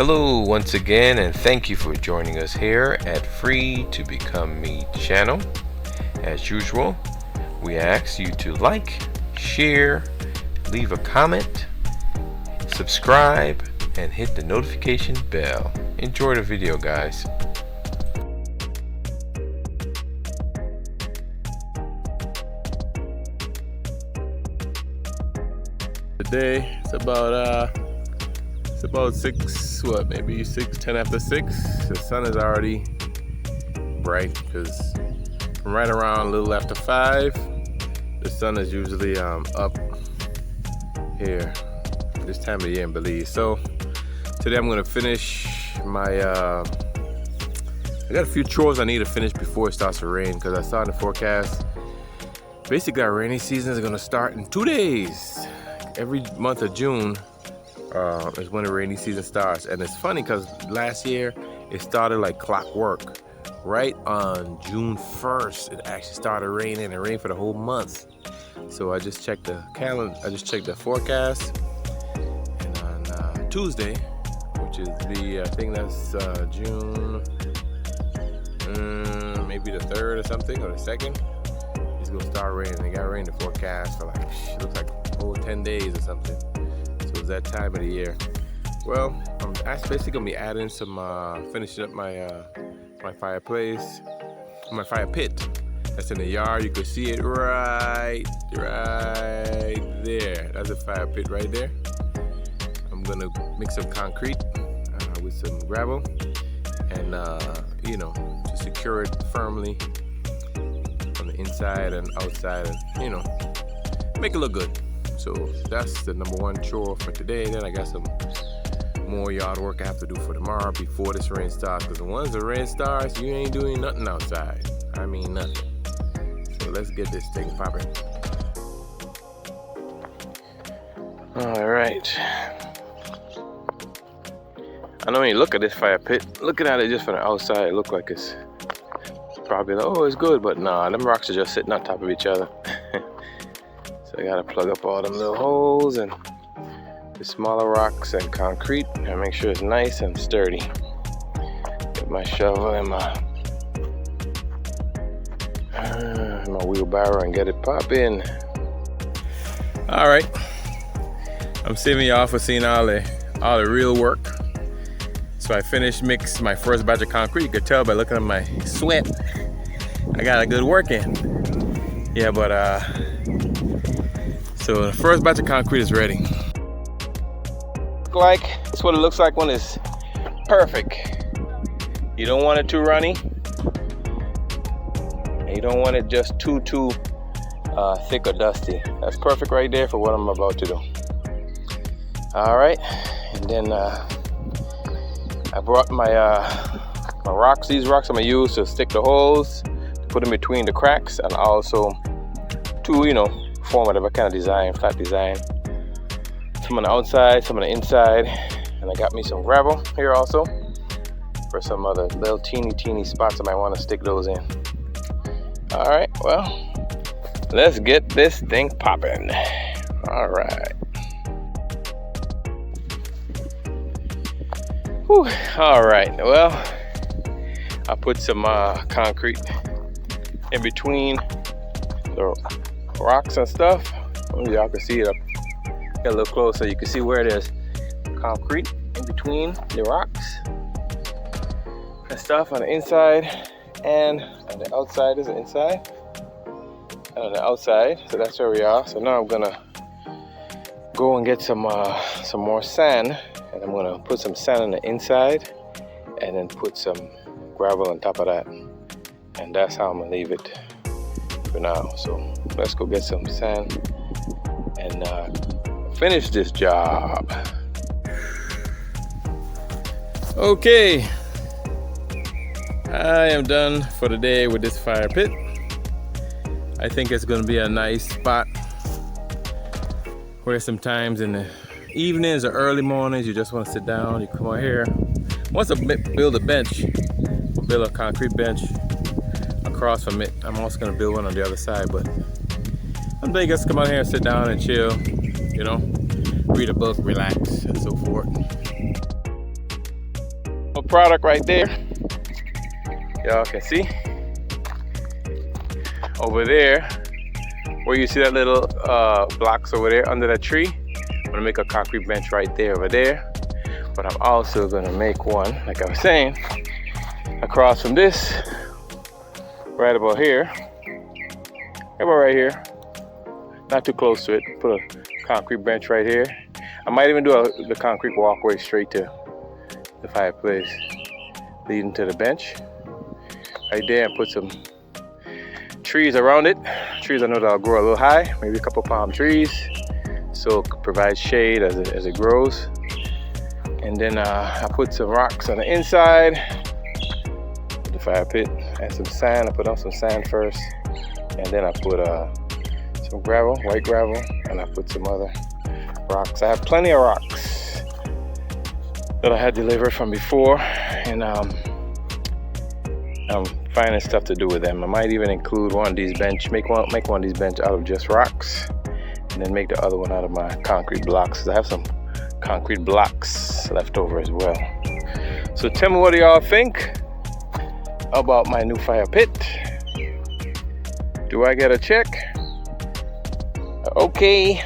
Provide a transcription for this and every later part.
Hello once again, and thank you for joining us here at Free to Become Me channel. As usual, we ask you to like, share, leave a comment, subscribe, and hit the notification bell. Enjoy the video, guys. Today it's about 10 after 6. The sun is already bright because from right around a little after 5, the sun is usually up here this time of the year in Belize. So today I'm gonna finish my I got a few chores I need to finish before it starts to rain, because I saw in the forecast basically our rainy season is gonna start in 2 days. Every month of June is when the rainy season starts. And it's funny because last year it started like clockwork. Right on June 1st, it actually started raining, and it rained for the whole month. So I just checked the calendar, I just checked the forecast, and on Tuesday, which is I think that's June, maybe the 3rd or something, or the 2nd, it's gonna start raining. It got rain in the forecast for like, it looks like 10 days or something. So it's that time of the year. Well, I'm basically gonna be adding some, finishing up my my fireplace, my fire pit. That's in the yard. You can see it right there. That's a fire pit right there. I'm gonna mix some concrete with some gravel, and to secure it firmly on the inside and outside, and make it look good. So that's the number one chore for today. Then I got some more yard work I have to do for tomorrow before this rain starts, because once the rain starts, you ain't doing nothing outside. I mean nothing. So let's get this thing popping. All right. I know when you look at this fire pit, looking at it just from the outside, it looks like it's probably like, oh, it's good, but nah, them rocks are just sitting on top of each other. So I gotta plug up all them little holes and the smaller rocks and concrete and make sure it's nice and sturdy. Get my shovel and my wheelbarrow and get it popping. All right, I'm saving y'all for seeing all the real work. So I finished mix my first batch of concrete. You could tell by looking at my sweat, I got a good work in. Yeah, but so the first batch of concrete is ready. That's what it looks like when it's perfect. You don't want it too runny, and you don't want it just too thick or dusty. That's perfect right there for what I'm about to do. All right, and then I brought my rocks. These rocks I'm gonna use to stick the holes, to put in between the cracks, and also to form whatever kind of design, flat design. Some on the outside, some on the inside, and I got me some gravel here also for some other little teeny spots I might want to stick those in. All right, well, let's get this thing popping. All right. Whew. All right, well, I put some concrete in between the rocks and stuff. Y'all can see it up. Get a little closer, you can see where there's concrete in between the rocks and stuff on the inside and on the outside. Is the inside and on the outside. So that's where we are. So now I'm gonna go and get some more sand, and I'm gonna put some sand on the inside and then put some gravel on top of that, and that's how I'm gonna leave it for now. So let's go get some sand and finish this job. Okay, I am done for the day with this fire pit. I think it's gonna be a nice spot where sometimes in the evenings or early mornings you just want to sit down, you come out here. Once I build a bench, we'll build a concrete bench across from it. I'm also gonna build one on the other side, but I'm gonna just come out here and sit down and chill, read a book, relax, and so forth. product right there. Y'all can see over there where you see that little blocks over there under that tree. I'm gonna make a concrete bench right there over there, but I'm also gonna make one, like I was saying, across from this, right about here, right here, not too close to it. Put a concrete bench right here. I might even do the concrete walkway straight to the fireplace, leading to the bench right there, and put some trees around it. Trees I know that'll grow a little high, maybe a couple palm trees, so it could provide shade as it grows. And then I put some rocks on the inside of the fire pit and some sand. I put on some sand first, and then I put some gravel, white gravel, and I put some other rocks. I have plenty of rocks that I had delivered from before, and I'm finding stuff to do with them. I might even include one of these bench, make one of these bench out of just rocks, and then make the other one out of my concrete blocks. I have some concrete blocks left over as well. So tell me, what do y'all think about my new fire pit? Do I get a check? Okay.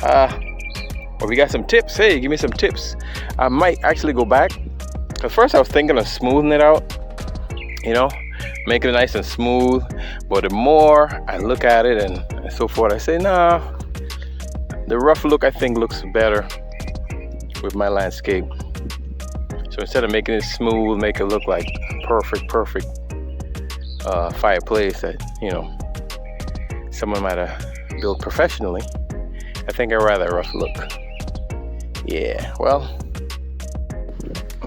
Well, we got some tips. Hey, give me some tips. I might actually go back, because first I was thinking of smoothing it out, you know, making it nice and smooth. But the more I look at it and so forth, I say, nah, the rough look I think looks better with my landscape. So instead of making it smooth, make it look like perfect fireplace that, you know, someone might have built professionally, I think I'd rather rough look. Yeah, well,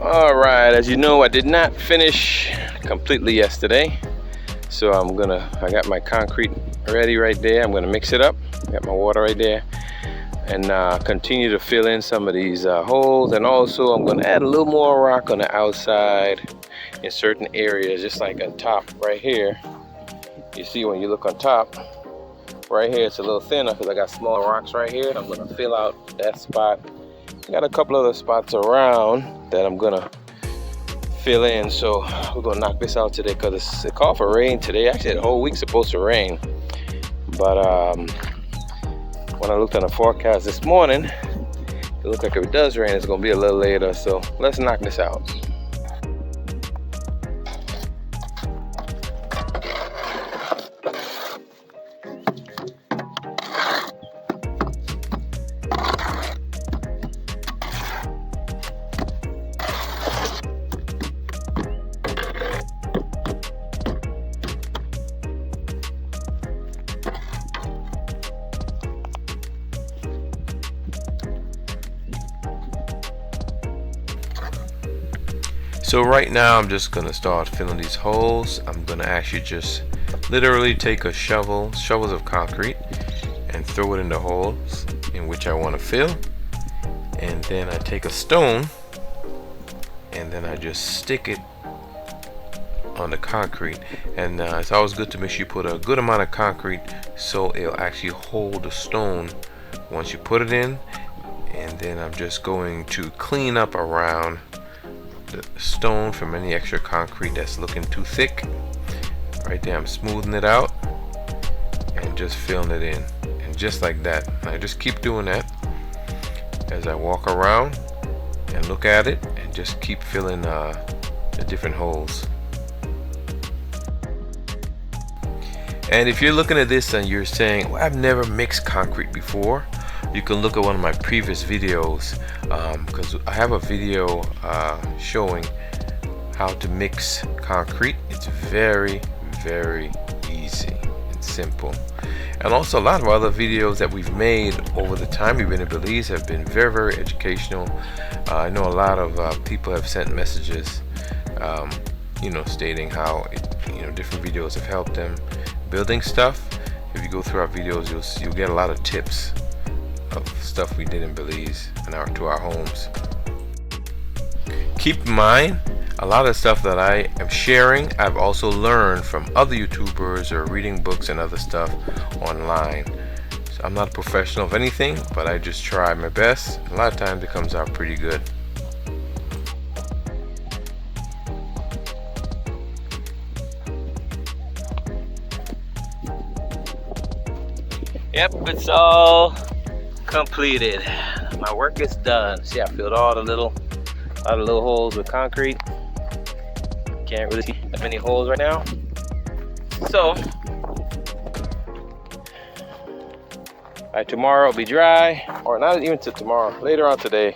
all right. As you know, I did not finish completely yesterday, so I got my concrete ready right there. I'm gonna mix it up. Got my water right there, and continue to fill in some of these holes. And also, I'm gonna add a little more rock on the outside in certain areas, just like on top right here. You see, when you look on top right here, it's a little thinner because I got small rocks right here. I'm gonna fill out that spot. I got a couple other spots around that I'm gonna fill in, so we're gonna knock this out today because it called for rain today. Actually, the whole week's supposed to rain, but when I looked on the forecast this morning, it looked like if it does rain, it's gonna be a little later. So let's knock this out. So right now I'm just gonna start filling these holes. I'm gonna actually just literally take shovels of concrete and throw it in the holes in which I want to fill, and then I take a stone and then I just stick it on the concrete. And it's always good to make sure you put a good amount of concrete so it'll actually hold the stone once you put it in. And then I'm just going to clean up around the stone from any extra concrete that's looking too thick. Right there, I'm smoothing it out and just filling it in, and just like that. And I just keep doing that as I walk around and look at it, and just keep filling the different holes. And if you're looking at this and you're saying, well, I've never mixed concrete before, you can look at one of my previous videos, because I have a video showing how to mix concrete. It's very easy and simple. And also a lot of other videos that we've made over the time we've been in Belize have been very educational. I know a lot of people have sent messages, you know, stating how different videos have helped them building stuff. If you go through our videos, you'll get a lot of tips of stuff we did in Belize and to our homes. Keep in mind, a lot of stuff that I am sharing, I've also learned from other YouTubers or reading books and other stuff online. So I'm not a professional of anything, but I just try my best. A lot of times it comes out pretty good. Yep, it's all completed. My work is done. See, I filled all the little holes with concrete. Can't really see that many holes right now. So by tomorrow it'll be dry, or not even till tomorrow. Later on today,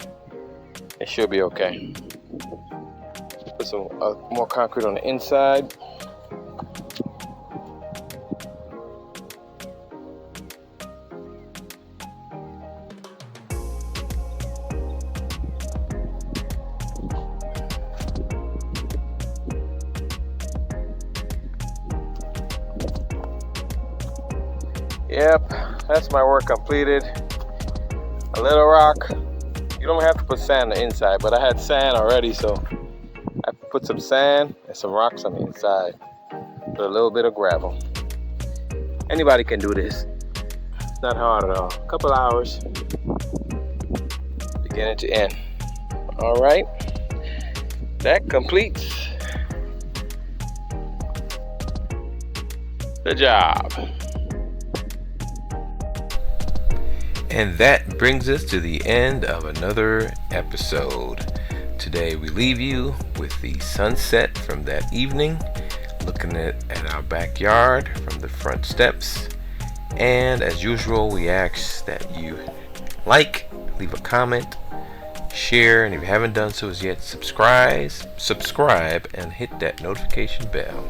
it should be okay. Put some more concrete on the inside. Yep, that's my work completed. A little rock. You don't have to put sand on the inside, but I had sand already, so I put some sand and some rocks on the inside with a little bit of gravel. Anybody can do this. It's not hard at all. A couple hours, beginning to end. All right, that completes the job. And that brings us to the end of another episode. Today we leave you with the sunset from that evening, looking at our backyard from the front steps. And as usual, we ask that you like, leave a comment, share, and if you haven't done so as yet, subscribe and hit that notification bell.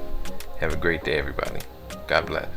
Have a great day, everybody. God bless.